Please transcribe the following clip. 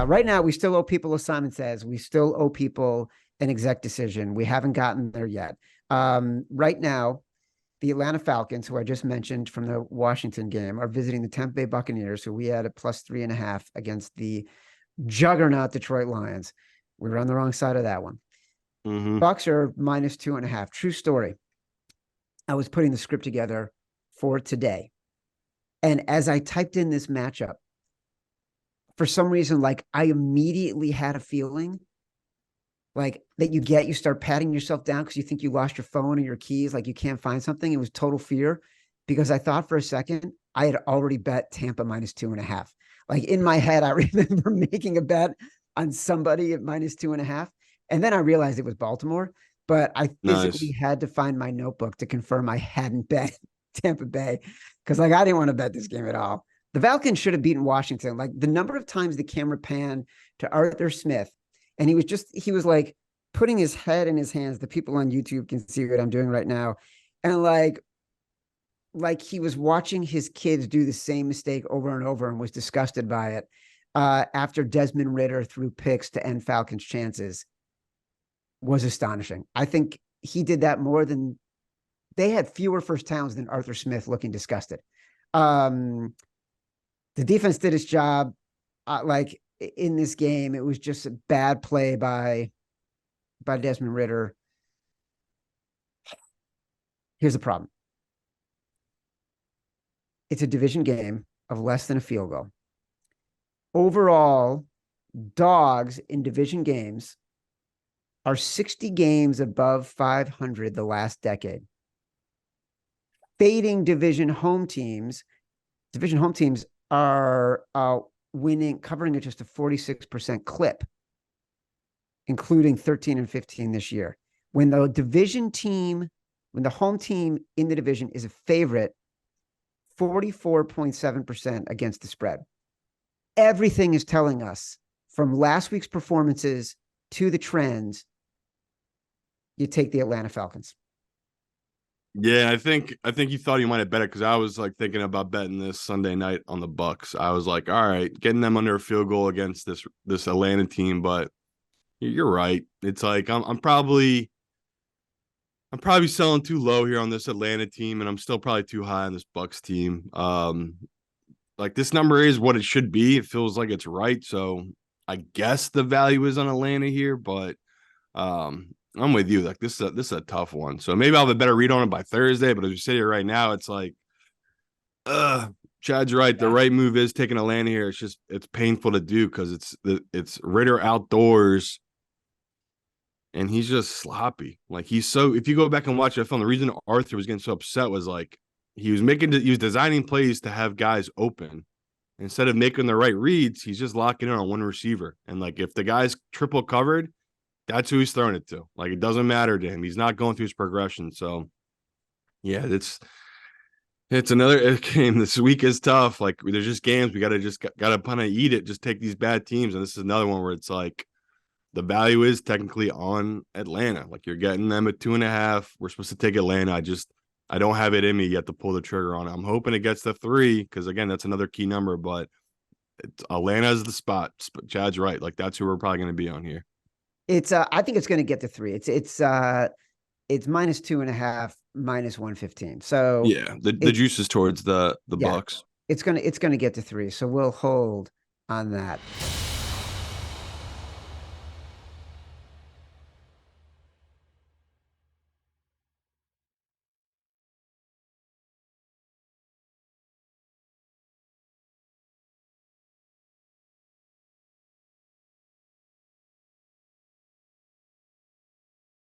Right now, we still owe people, as Simon says, we still owe people an exec decision. We haven't gotten there yet. Right now, the Atlanta Falcons, who I just mentioned from the Washington game, are visiting the Tampa Bay Buccaneers, who we had at +3.5 against the juggernaut Detroit Lions. We were on the wrong side of that one. Mm-hmm. Bucks are -2.5. True story. I was putting the script together for today. And as I typed in this matchup, for some reason, like I immediately had a feeling like that you start patting yourself down because you think you lost your phone or your keys, like you can't find something. It was total fear because I thought for a second I had already bet Tampa -2.5. Like in my head, I remember making a bet on somebody at -2.5. And then I realized it was Baltimore, but I physically Nice. had to find my notebook to confirm I hadn't bet Tampa Bay because like I didn't want to bet this game at all. The Falcons should have beaten Washington. Like the number of times the camera panned to Arthur Smith and he was like putting his head in his hands. The people on YouTube can see what I'm doing right now. And like he was watching his kids do the same mistake over and over and was disgusted by it. After Desmond Ridder threw picks to end Falcons' chances was astonishing. I think he did that more than they had fewer first downs than Arthur Smith looking disgusted. The defense did its job. Like in this game, it was just a bad play by Desmond Ridder. Here's the problem. It's a division game of less than a field goal. Overall, dogs in division games are 60 games above 500 the last decade. Fading division home teams are winning, covering at just a 46% clip, including 13 and 15 this year. When the home team in the division is a favorite, 44.7% against the spread. Everything is telling us from last week's performances to the trends, you take the Atlanta Falcons. Yeah, I think you thought you might have bet it because I was like thinking about betting this Sunday night on the Bucks. I was like, all right, getting them under a field goal against this Atlanta team, but you're right. It's like I'm probably selling too low here on this Atlanta team, and I'm still probably too high on this Bucks team. Like this number is what it should be. It feels like it's right. So I guess the value is on Atlanta here, but I'm with you. Like this is a tough one. So maybe I'll have a better read on it by Thursday. But as we sit here right now, it's like, Chad's right. The right move is taking Atlanta here. It's painful to do because it's Ridder outdoors, and he's just sloppy. Like if you go back and watch that film, the reason Arthur was getting so upset was like he was designing plays to have guys open. Instead of making the right reads, he's just locking in on one receiver. And like if the guy's triple covered, that's who he's throwing it to. Like it doesn't matter to him. He's not going through his progression. So yeah, it's another game. This week is tough. Like there's just games we gotta kind of eat it. Just take these bad teams, and this is another one where it's like the value is technically on Atlanta. Like you're getting them at 2.5. We're supposed to take Atlanta. I don't have it in me yet to pull the trigger on it. I'm hoping it gets to 3 because again, that's another key number. But Atlanta is the spot. Chad's right. Like that's who we're probably going to be on here. It's I think it's going to get to 3. It's -2.5, -115. So yeah, the juice is towards the Bucks. It's gonna get to 3. So we'll hold on that.